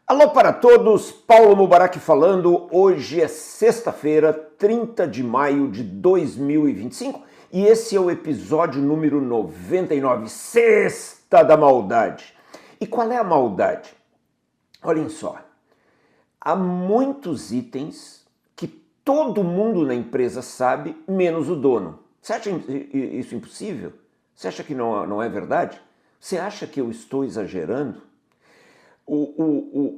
Alô para todos, Paulo Mubarak falando. Hoje é sexta-feira, 30 de maio de 2025 e esse é o episódio número 99, Sexta da Maldade. E qual é a maldade? Olhem só, há muitos itens que todo mundo na empresa sabe, menos o dono. Você acha isso impossível? Você acha que não é verdade? Você acha que eu estou exagerando?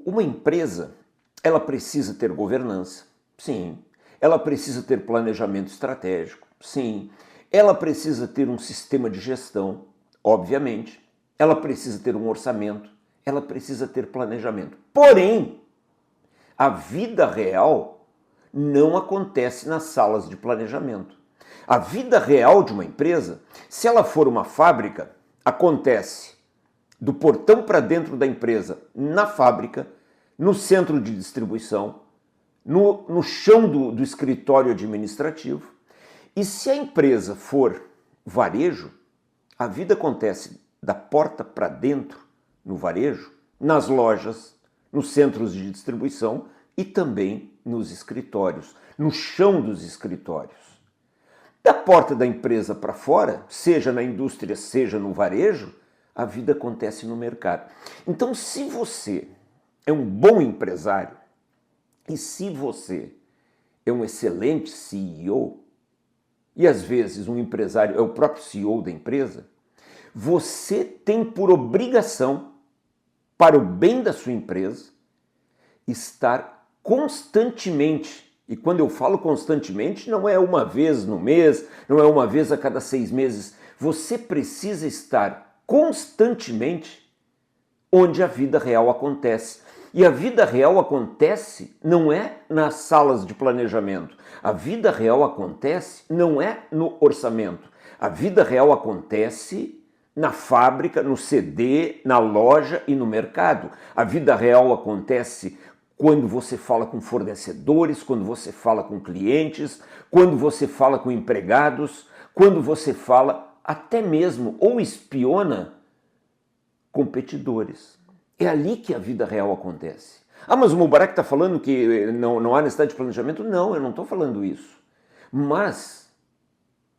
Uma empresa, ela precisa ter governança, sim. Ela precisa ter planejamento estratégico, sim. Ela precisa ter um sistema de gestão, obviamente. Ela precisa ter um orçamento, ela precisa ter planejamento. Porém, a vida real não acontece nas salas de planejamento. A vida real de uma empresa, se ela for uma fábrica, acontece do portão para dentro da empresa, na fábrica, no centro de distribuição, no chão do escritório administrativo. E se a empresa for varejo, a vida acontece da porta para dentro, no varejo, nas lojas, nos centros de distribuição e também nos escritórios, no chão dos escritórios. Da porta da empresa para fora, seja na indústria, seja no varejo, a vida acontece no mercado. Então, se você é um bom empresário e se você é um excelente CEO, e às vezes um empresário é o próprio CEO da empresa, você tem por obrigação, para o bem da sua empresa, estar constantemente, e quando eu falo constantemente, não é uma vez no mês, não é uma vez a cada 6 meses, você precisa estar constantemente onde a vida real acontece. E a vida real acontece não é nas salas de planejamento. A vida real acontece não é no orçamento. A vida real acontece na fábrica, no CD, na loja e no mercado. A vida real acontece quando você fala com fornecedores, quando você fala com clientes, quando você fala com empregados, quando você fala até mesmo ou espiona competidores. É ali que a vida real acontece. Ah, mas o Mubarak está falando que não há necessidade de planejamento? Não, eu não estou falando isso. Mas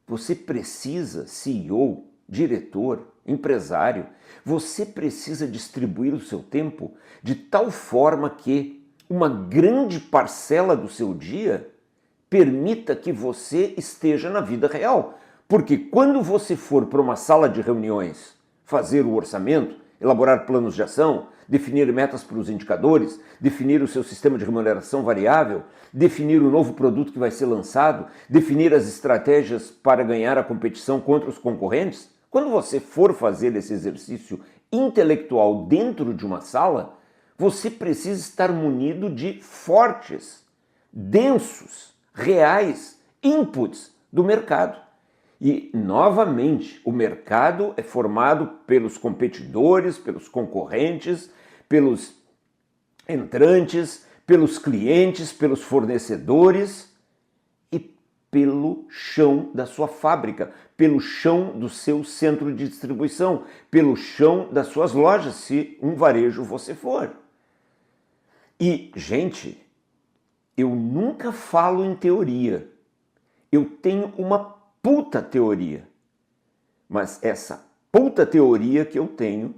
você precisa, CEO, diretor, empresário, você precisa distribuir o seu tempo de tal forma que uma grande parcela do seu dia permita que você esteja na vida real. Porque quando você for para uma sala de reuniões fazer o orçamento, elaborar planos de ação, definir metas para os indicadores, definir o seu sistema de remuneração variável, definir o novo produto que vai ser lançado, definir as estratégias para ganhar a competição contra os concorrentes, quando você for fazer esse exercício intelectual dentro de uma sala, você precisa estar munido de fortes, densos, reais inputs do mercado. E, novamente, o mercado é formado pelos competidores, pelos concorrentes, pelos entrantes, pelos clientes, pelos fornecedores e pelo chão da sua fábrica, pelo chão do seu centro de distribuição, pelo chão das suas lojas, se um varejo você for. E, gente, eu nunca falo em teoria. Eu tenho uma puta teoria, mas essa puta teoria que eu tenho,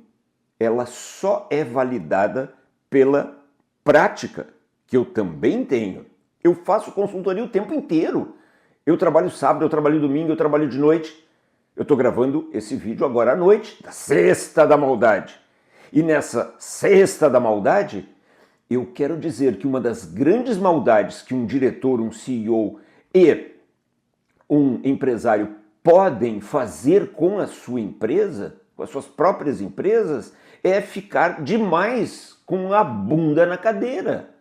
ela só é validada pela prática que eu também tenho. Eu faço consultoria o tempo inteiro. Eu trabalho sábado, eu trabalho domingo, eu trabalho de noite. Eu estou gravando esse vídeo agora à noite, da Sexta da Maldade. E nessa Sexta da Maldade, eu quero dizer que uma das grandes maldades que um diretor, um CEO e um empresário podem fazer com a sua empresa, com as suas próprias empresas, é ficar demais com a bunda na cadeira.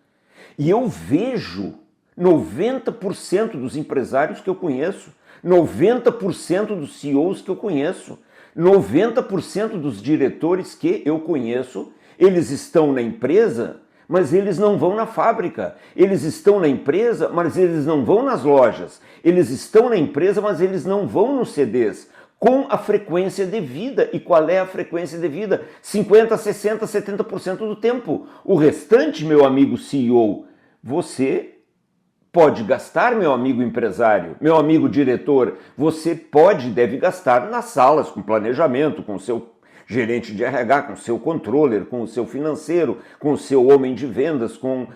E eu vejo 90% dos empresários que eu conheço, 90% dos CEOs que eu conheço, 90% dos diretores que eu conheço, eles estão na empresa, mas eles não vão na fábrica. Eles estão na empresa, mas eles não vão nas lojas. Eles estão na empresa, mas eles não vão nos CDs. com a frequência devida. E qual é a frequência devida? 50%, 60%, 70% do tempo. O restante, meu amigo CEO, você pode gastar, meu amigo empresário, meu amigo diretor, você pode e deve gastar nas salas com planejamento, com o seu gerente de RH, com o seu controller, com o seu financeiro, com o seu homem de vendas, com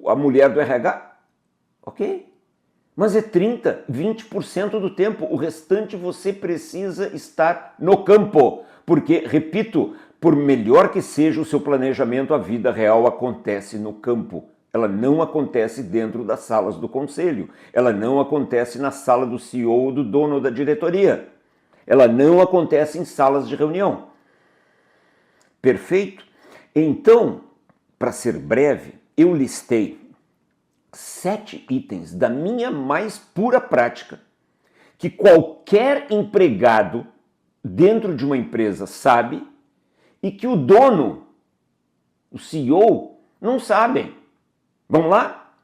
a mulher do RH. Ok? Mas é 30%, 20% do tempo. O restante você precisa estar no campo. Porque, repito, por melhor que seja o seu planejamento, a vida real acontece no campo. Ela não acontece dentro das salas do conselho. Ela não acontece na sala do CEO ou do dono da diretoria. Ela não acontece em salas de reunião. Perfeito? Então, para ser breve, eu listei 7 itens da minha mais pura prática que qualquer empregado dentro de uma empresa sabe e que o dono, o CEO, não sabem. Vamos lá?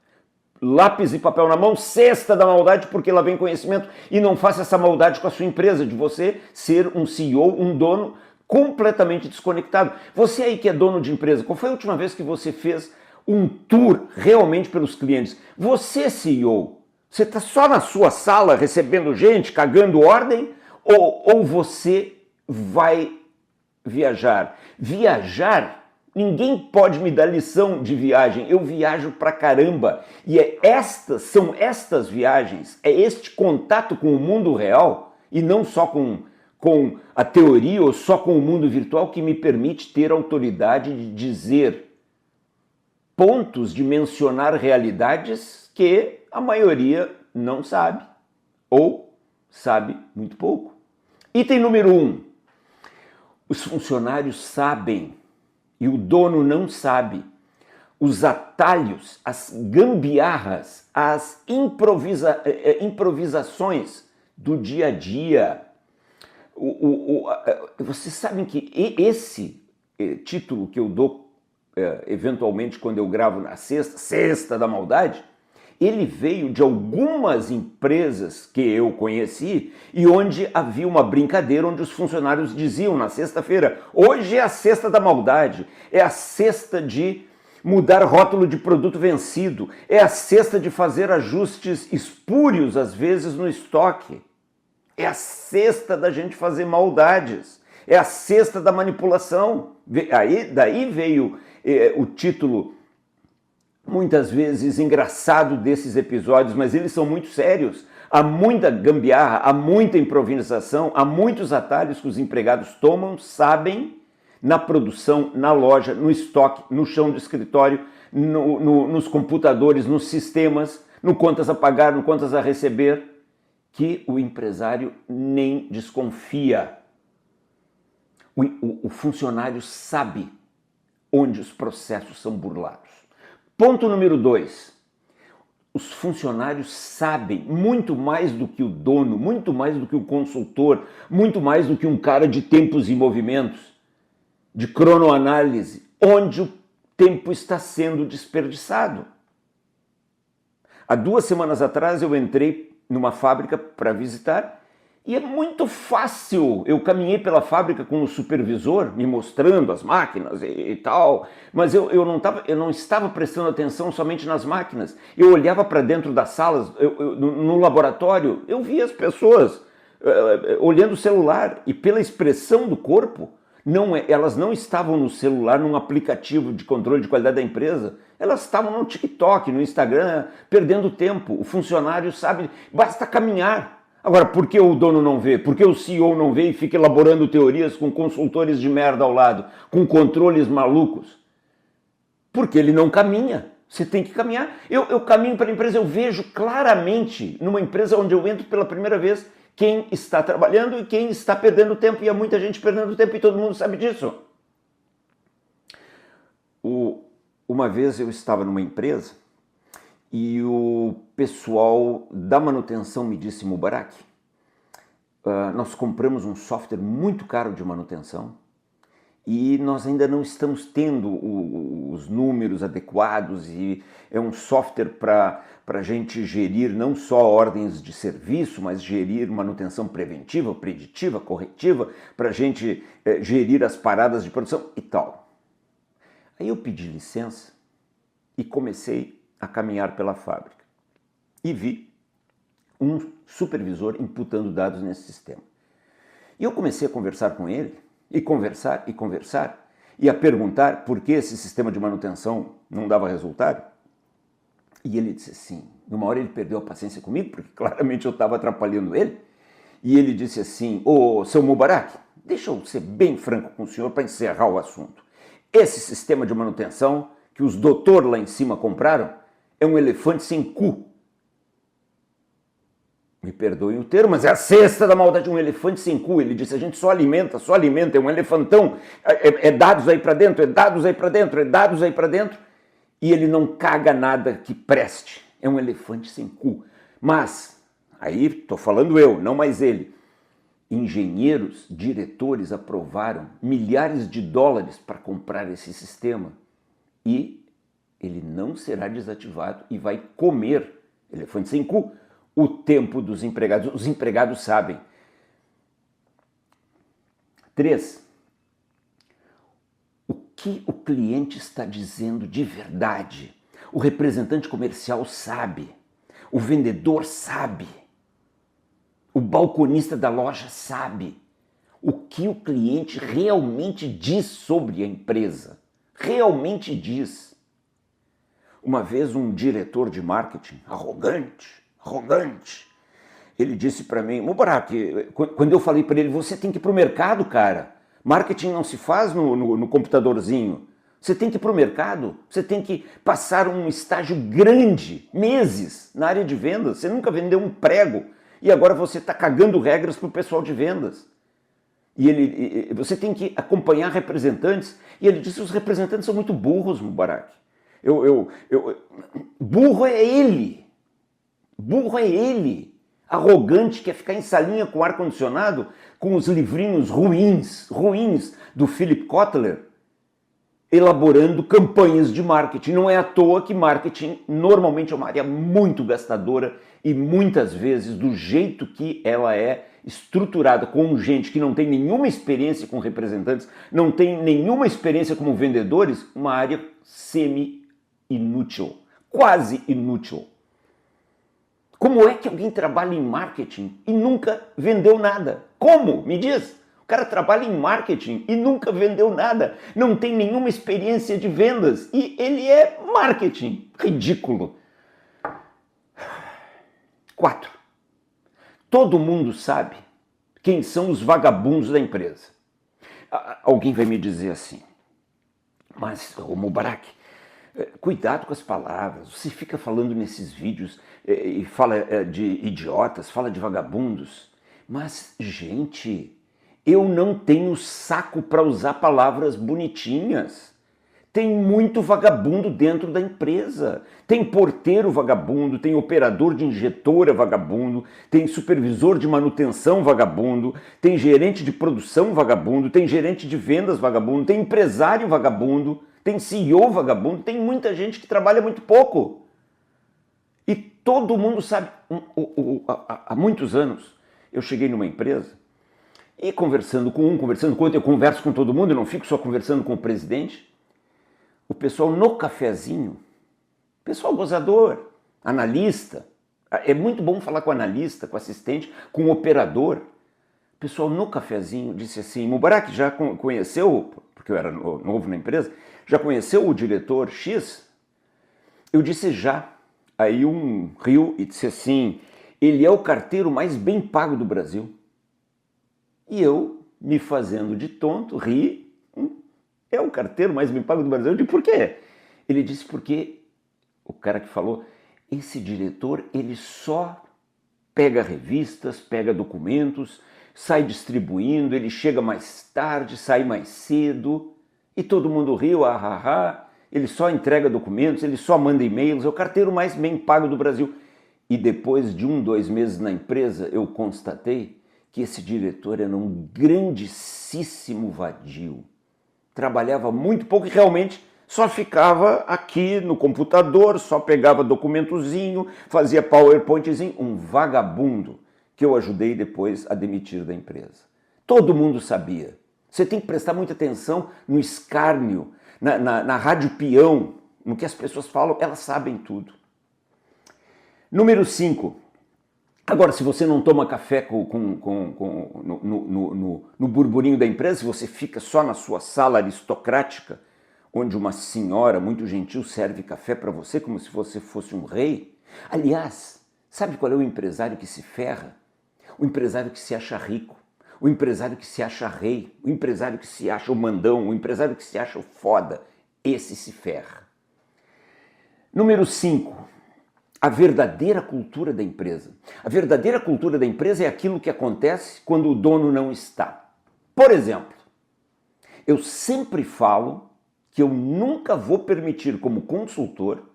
Lápis e papel na mão, cesta da maldade, porque lá vem conhecimento. E não faça essa maldade com a sua empresa, de você ser um CEO, um dono completamente desconectado. Você aí que é dono de empresa, qual foi a última vez que você fez um tour realmente pelos clientes? Você, CEO, você está só na sua sala recebendo gente, cagando ordem, ou você vai viajar? Viajar, ninguém pode me dar lição de viagem, eu viajo pra caramba. E são estas viagens, é este contato com o mundo real, e não só com a teoria ou só com o mundo virtual, que me permite ter autoridade de dizer pontos, de mencionar realidades que a maioria não sabe, ou sabe muito pouco. Item número 1. Os funcionários sabem e o dono não sabe os atalhos, as gambiarras, as improvisações do dia a dia. Vocês sabem que esse título que eu dou eventualmente quando eu gravo na Sexta da Maldade, ele veio de algumas empresas que eu conheci e onde havia uma brincadeira onde os funcionários diziam na sexta-feira: hoje é a Sexta da Maldade, é a sexta de mudar rótulo de produto vencido, é a sexta de fazer ajustes espúrios às vezes no estoque, é a sexta da gente fazer maldades, é a sexta da manipulação. Daí veio o título muitas vezes engraçado desses episódios, mas eles são muito sérios. Há muita gambiarra, há muita improvisação, há muitos atalhos que os empregados tomam, sabem, na produção, na loja, no estoque, no chão do escritório, nos computadores, nos sistemas, no contas a pagar, no contas a receber, que o empresário nem desconfia. O funcionário sabe onde os processos são burlados. Ponto número 2. Os funcionários sabem muito mais do que o dono, muito mais do que o consultor, muito mais do que um cara de tempos e movimentos, de cronoanálise, onde o tempo está sendo desperdiçado. Há 2 semanas atrás eu entrei numa fábrica para visitar e é muito fácil. Eu caminhei pela fábrica com o supervisor me mostrando as máquinas e tal, mas eu não estava prestando atenção somente nas máquinas. Eu olhava para dentro das salas, no laboratório, eu via as pessoas olhando o celular e pela expressão do corpo, elas não estavam no celular, num aplicativo de controle de qualidade da empresa, elas estavam no TikTok, no Instagram, perdendo tempo. O funcionário sabe, basta caminhar. Agora, por que o dono não vê? Por que o CEO não vê e fica elaborando teorias com consultores de merda ao lado, com controles malucos? Porque ele não caminha. Você tem que caminhar. Eu caminho para a empresa, eu vejo claramente, numa empresa onde eu entro pela primeira vez, quem está trabalhando e quem está perdendo tempo. E há muita gente perdendo tempo e todo mundo sabe disso. Uma vez eu estava numa empresa e o pessoal da manutenção me disse: Mubarak, nós compramos um software muito caro de manutenção e nós ainda não estamos tendo os números adequados, e é um software para a gente gerir não só ordens de serviço, mas gerir manutenção preventiva, preditiva, corretiva, para a gente gerir as paradas de produção e tal. Aí eu pedi licença e comecei a caminhar pela fábrica e vi um supervisor imputando dados nesse sistema. E eu comecei a conversar com ele, e conversar, e a perguntar por que esse sistema de manutenção não dava resultado. E ele disse assim, numa hora ele perdeu a paciência comigo, porque claramente eu estava atrapalhando ele, e ele disse assim, ô, seu Mubarak, deixa eu ser bem franco com o senhor para encerrar o assunto. Esse sistema de manutenção que os doutor lá em cima compraram é um elefante sem cu. Me perdoem o termo, mas é a cesta da maldade, um elefante sem cu. Ele disse, a gente só alimenta, é um elefantão, é dados aí para dentro, é dados aí para dentro, é dados aí para dentro, e ele não caga nada que preste, é um elefante sem cu. Mas, aí estou falando eu, não mais ele, engenheiros, diretores aprovaram milhares de dólares para comprar esse sistema, e ele não será desativado e vai comer, elefante sem cu, o tempo dos empregados. Os empregados sabem. 3. O que o cliente está dizendo de verdade? O representante comercial sabe. O vendedor sabe. O balconista da loja sabe. O que o cliente realmente diz sobre a empresa. Realmente diz. Uma vez um diretor de marketing, arrogante, ele disse para mim, Mubarak, quando eu falei para ele, você tem que ir para o mercado, cara. Marketing não se faz no computadorzinho. Você tem que ir para o mercado, você tem que passar um estágio grande, meses, na área de vendas. Você nunca vendeu um prego e agora você está cagando regras para o pessoal de vendas. E você tem que acompanhar representantes. E ele disse, os representantes são muito burros, Mubarak. Burro é ele. Burro é ele, arrogante, quer ficar em salinha com ar-condicionado, com os livrinhos ruins do Philip Kotler, elaborando campanhas de marketing. Não é à toa que marketing normalmente é uma área muito gastadora e muitas vezes, do jeito que ela é estruturada com gente que não tem nenhuma experiência com representantes, não tem nenhuma experiência como vendedores, uma área semi-inútil, quase inútil. Como é que alguém trabalha em marketing e nunca vendeu nada? Como? Me diz. O cara trabalha em marketing e nunca vendeu nada. Não tem nenhuma experiência de vendas e ele é marketing. Ridículo. 4. Todo mundo sabe quem são os vagabundos da empresa. Alguém vai me dizer assim, mas, ô Mubarak, cuidado com as palavras, você fica falando nesses vídeos e fala de idiotas, fala de vagabundos, mas, gente, eu não tenho saco para usar palavras bonitinhas. Tem muito vagabundo dentro da empresa. Tem porteiro vagabundo, tem operador de injetora vagabundo, tem supervisor de manutenção vagabundo, tem gerente de produção vagabundo, tem gerente de vendas vagabundo, tem empresário vagabundo, tem CEO vagabundo, tem muita gente que trabalha muito pouco. E todo mundo sabe. Há muitos anos eu cheguei numa empresa e conversando com outro, eu converso com todo mundo, eu não fico só conversando com o presidente. O pessoal no cafezinho, pessoal gozador, analista, é muito bom falar com analista, com assistente, com operador. O pessoal no cafezinho disse assim, Mubarak já conheceu, porque eu era novo na empresa, já conheceu o diretor X? Eu disse já. Aí um riu e disse assim, ele é o carteiro mais bem pago do Brasil. E eu, me fazendo de tonto, ri, é o carteiro mais bem pago do Brasil. Eu disse, por quê? Ele disse, porque o cara que falou, esse diretor, ele só pega revistas, pega documentos, sai distribuindo, ele chega mais tarde, sai mais cedo, e todo mundo riu, ele só entrega documentos, ele só manda e-mails, é o carteiro mais bem pago do Brasil. E depois de 2 meses na empresa, eu constatei que esse diretor era um grandíssimo vadio. trabalhava muito pouco e realmente só ficava aqui no computador, só pegava documentozinho, fazia PowerPointzinho, um vagabundo que eu ajudei depois a demitir da empresa. Todo mundo sabia. Você tem que prestar muita atenção no escárnio, na rádio peão, no que as pessoas falam, elas sabem tudo. Número 5. Agora, se você não toma café no burburinho da empresa, se você fica só na sua sala aristocrática, onde uma senhora muito gentil serve café para você como se você fosse um rei. Aliás, sabe qual é o empresário que se ferra? O empresário que se acha rico, o empresário que se acha rei, o empresário que se acha o mandão, o empresário que se acha o foda. Esse se ferra. Número 5. A verdadeira cultura da empresa. A verdadeira cultura da empresa é aquilo que acontece quando o dono não está. Por exemplo, eu sempre falo que eu nunca vou permitir como consultor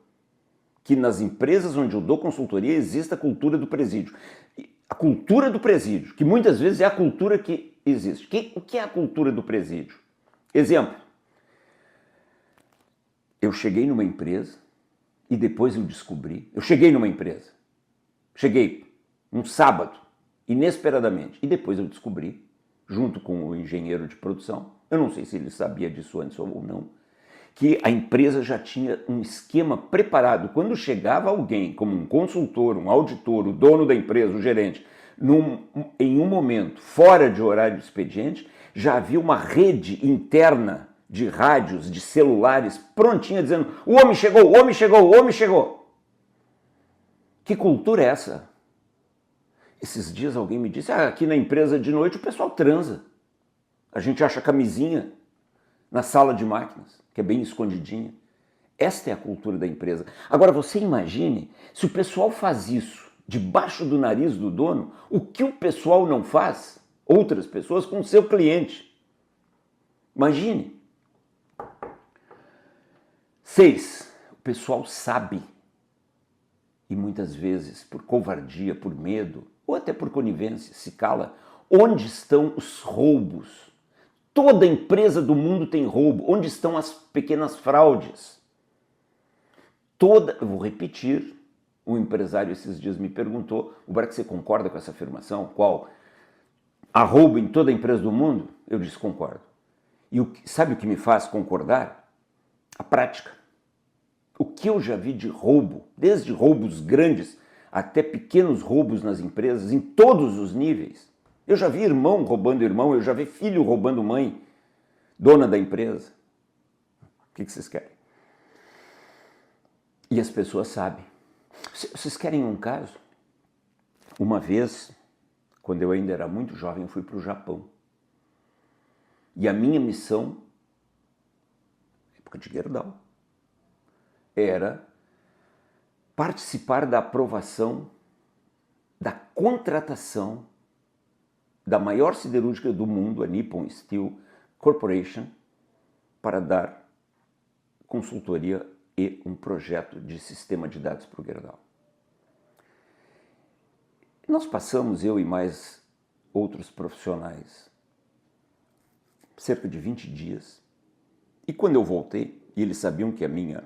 que nas empresas onde eu dou consultoria exista a cultura do presídio. A cultura do presídio, que muitas vezes é a cultura que existe. O que é a cultura do presídio? Exemplo, eu cheguei numa empresa e depois eu descobri, cheguei um sábado, inesperadamente, e depois eu descobri, junto com o engenheiro de produção, eu não sei se ele sabia disso antes ou não, que a empresa já tinha um esquema preparado. Quando chegava alguém, como um consultor, um auditor, o dono da empresa, o gerente, em um momento fora de horário de expediente, já havia uma rede interna de rádios, de celulares, prontinha, dizendo: o homem chegou, o homem chegou, o homem chegou. Que cultura é essa? Esses dias alguém me disse: aqui na empresa de noite o pessoal transa. A gente acha camisinha na sala de máquinas, que é bem escondidinha. Esta é a cultura da empresa. Agora você imagine, se o pessoal faz isso debaixo do nariz do dono, o que o pessoal não faz, outras pessoas, com o seu cliente. Imagine. 6. O pessoal sabe, e muitas vezes por covardia, por medo, ou até por conivência, se cala, onde estão os roubos. Toda empresa do mundo tem roubo. Onde estão as pequenas fraudes? Eu vou repetir, um empresário esses dias me perguntou: o Buarque, você concorda com essa afirmação? Qual? Há roubo em toda empresa do mundo? Eu disse: concordo. E sabe o que me faz concordar? A prática. O que eu já vi de roubo, desde roubos grandes até pequenos roubos nas empresas, em todos os níveis. Eu já vi irmão roubando irmão, eu já vi filho roubando mãe, dona da empresa. O que vocês querem? E as pessoas sabem. Vocês querem um caso? Uma vez, quando eu ainda era muito jovem, eu fui para o Japão. E a minha missão, época de Gerdau, era participar da aprovação da contratação da maior siderúrgica do mundo, a Nippon Steel Corporation, para dar consultoria e um projeto de sistema de dados para o Gerdau. Nós passamos, eu e mais outros profissionais, cerca de 20 dias. E quando eu voltei, e eles sabiam que a minha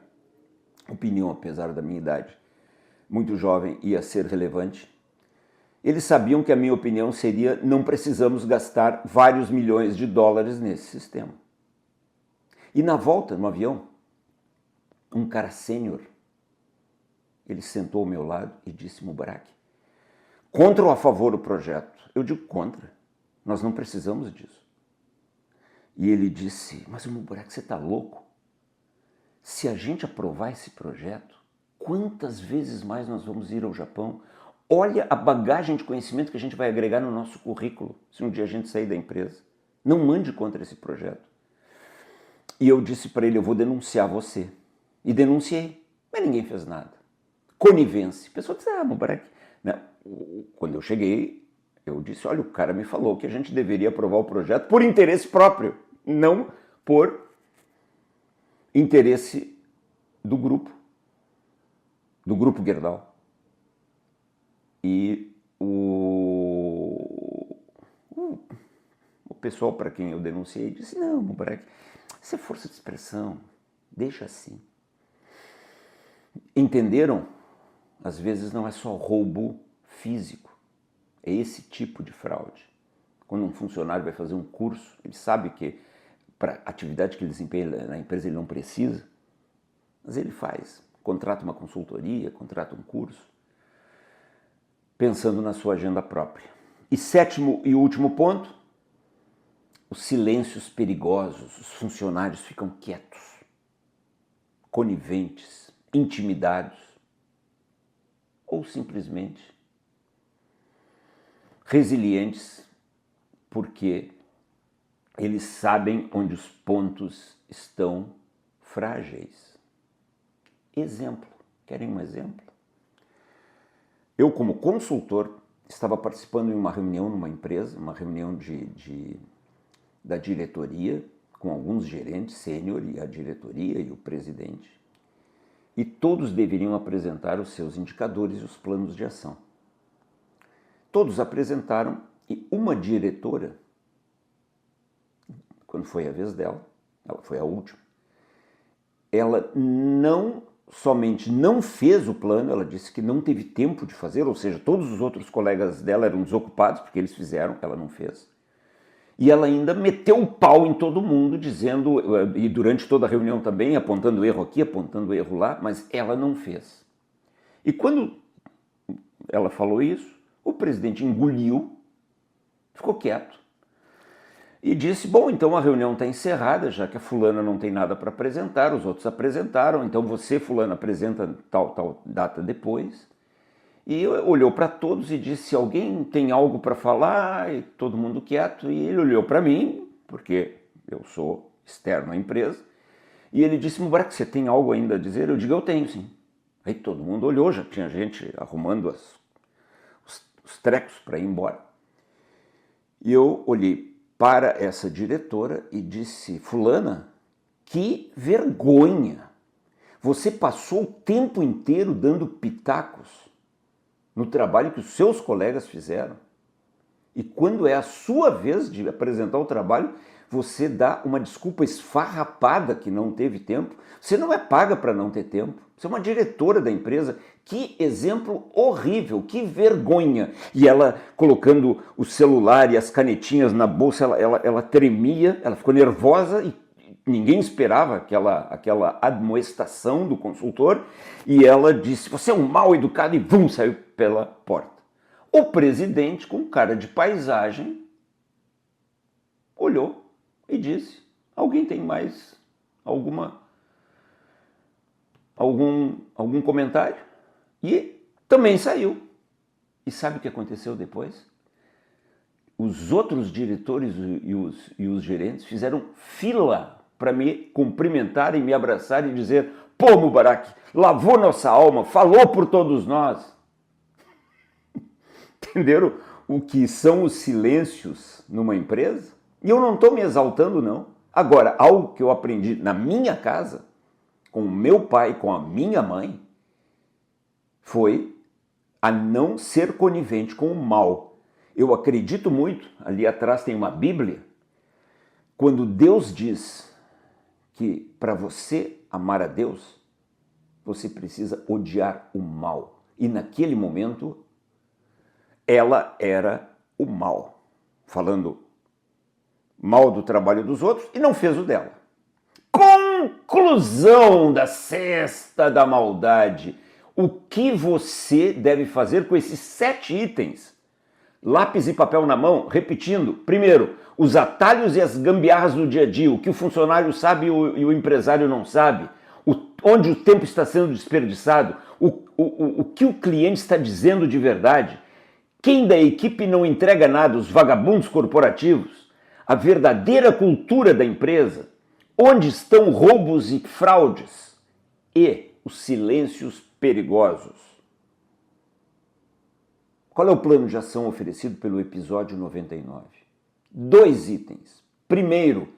opinião, apesar da minha idade, muito jovem, ia ser relevante, eles sabiam que a minha opinião seria: não precisamos gastar vários milhões de dólares nesse sistema. E na volta, no avião, um cara sênior, ele sentou ao meu lado e disse: Mubarak, contra ou a favor do projeto? Eu digo: contra, nós não precisamos disso. E ele disse: mas Mubarak, você está louco? Se a gente aprovar esse projeto, quantas vezes mais nós vamos ir ao Japão? Olha a bagagem de conhecimento que a gente vai agregar no nosso currículo, se um dia a gente sair da empresa. Não mande contra esse projeto. E eu disse para ele: eu vou denunciar você. E denunciei, mas ninguém fez nada. Conivência. A pessoa disse: Mubarak. Quando eu cheguei, eu disse: olha, o cara me falou que a gente deveria aprovar o projeto por interesse próprio, não por interesse do grupo Gerdau. E o pessoal para quem eu denunciei disse: não, Mubarak, Isso é força de expressão. Deixa assim. Entenderam? Às vezes não é só roubo físico. É esse tipo de fraude. Quando um funcionário vai fazer um curso, ele sabe que para a atividade que ele desempenha na empresa ele não precisa, mas ele faz. Contrata uma consultoria, contrata um curso, pensando na sua agenda própria. E sétimo e último ponto, os silêncios perigosos. Os funcionários ficam quietos, coniventes, intimidados ou simplesmente resilientes porque eles sabem onde os pontos estão frágeis. Exemplo. Querem um exemplo? Eu, como consultor, estava participando em uma reunião numa empresa, uma reunião da diretoria, com alguns gerentes sênior e a diretoria e o presidente, e todos deveriam apresentar os seus indicadores e os planos de ação. Todos apresentaram e uma diretora, quando foi a vez dela, ela foi a última, ela não somente não fez o plano, ela disse que não teve tempo de fazer, ou seja, todos os outros colegas dela eram desocupados, porque eles fizeram, ela não fez. E ela ainda meteu o pau em todo mundo, dizendo, e durante toda a reunião também, apontando erro aqui, apontando erro lá, mas ela não fez. E quando ela falou isso, o presidente engoliu, ficou quieto, e disse, bom, então a reunião está encerrada, já que a fulana não tem nada para apresentar, os outros apresentaram, então você, fulana, apresenta tal data depois. E olhou para todos e disse, alguém tem algo para falar? E todo mundo quieto, e ele olhou para mim, porque eu sou externo à empresa, e ele disse, Mubarak, você tem algo ainda a dizer? Eu digo, eu tenho sim. Aí todo mundo olhou, já tinha gente arrumando os trecos para ir embora. E eu olhei para essa diretora e disse, fulana, que vergonha! Você passou o tempo inteiro dando pitacos no trabalho que os seus colegas fizeram. E quando é a sua vez de apresentar o trabalho, você dá uma desculpa esfarrapada que não teve tempo. Você não é paga para não ter tempo. Você é uma diretora da empresa. Que exemplo horrível, que vergonha. E ela colocando o celular e as canetinhas na bolsa, ela tremia, ela ficou nervosa e ninguém esperava aquela admoestação do consultor. E ela disse, você é um mal educado, e vum, saiu pela porta. O presidente, com cara de paisagem, olhou e disse, alguém tem mais algum comentário? E também saiu. E sabe o que aconteceu depois? Os outros diretores e os gerentes fizeram fila para me cumprimentar e me abraçar e dizer, pô, Mubarak, lavou nossa alma, falou por todos nós. Entenderam o que são os silêncios numa empresa? E eu não estou me exaltando, não. Agora, algo que eu aprendi na minha casa, com o meu pai, com a minha mãe, foi a não ser conivente com o mal. Eu acredito muito, ali atrás tem uma Bíblia, quando Deus diz que para você amar a Deus, você precisa odiar o mal. E naquele momento, ela era o mal, falando mal do trabalho dos outros e não fez o dela. Conclusão da cesta da maldade. O que você deve fazer com esses 7 itens? Lápis e papel na mão, repetindo. Primeiro, os atalhos e as gambiarras do dia a dia, o que o funcionário sabe e o empresário não sabe, onde o tempo está sendo desperdiçado, o que o cliente está dizendo de verdade, quem da equipe não entrega nada, os vagabundos corporativos, a verdadeira cultura da empresa, onde estão roubos e fraudes e os silêncios perigosos. Qual é o plano de ação oferecido pelo episódio 99? 2 itens. Primeiro,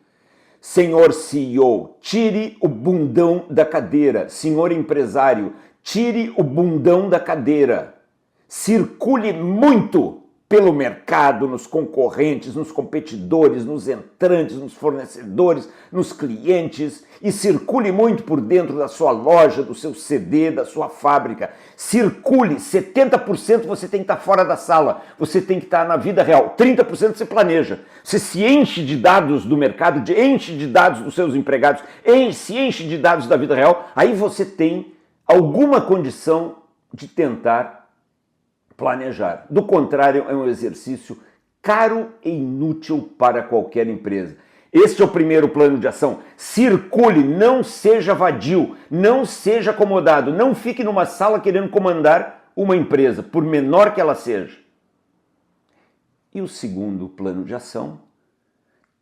senhor CEO, tire o bundão da cadeira. Senhor empresário, tire o bundão da cadeira. Circule muito. pelo mercado, nos concorrentes, nos competidores, nos entrantes, nos fornecedores, nos clientes e circule muito por dentro da sua loja, do seu CD, da sua fábrica. Circule, 70% você tem que estar fora da sala, você tem que estar na vida real, 30% você planeja. Você se enche de dados do mercado, enche de dados dos seus empregados, se enche de dados da vida real, aí você tem alguma condição de tentar planejar. Do contrário, é um exercício caro e inútil para qualquer empresa. Este é o primeiro plano de ação. Circule, não seja vadio, não seja acomodado, não fique numa sala querendo comandar uma empresa, por menor que ela seja. E o segundo plano de ação,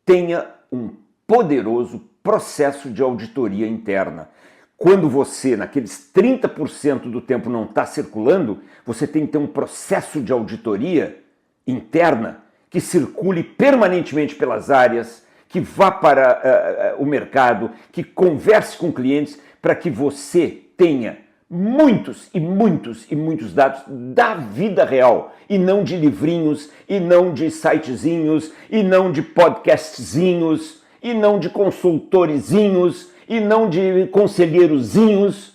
tenha um poderoso processo de auditoria interna. Quando você, naqueles 30% do tempo não está circulando, você tem que ter um processo de auditoria interna que circule permanentemente pelas áreas, que vá para o mercado, que converse com clientes, para que você tenha muitos e muitos e muitos dados da vida real, e não de livrinhos, e não de sitezinhos, e não de podcastzinhos, e não de consultorezinhos, e não de conselheirozinhos.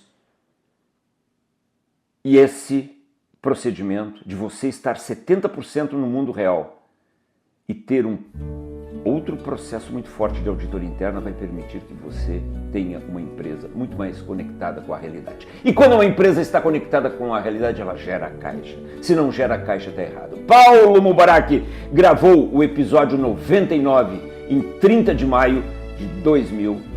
E esse procedimento de você estar 70% no mundo real e ter um outro processo muito forte de auditoria interna vai permitir que você tenha uma empresa muito mais conectada com a realidade. E quando uma empresa está conectada com a realidade, ela gera caixa. Se não gera caixa, está errado. Paulo Mubarak gravou o episódio 99 em 30 de maio de 2025.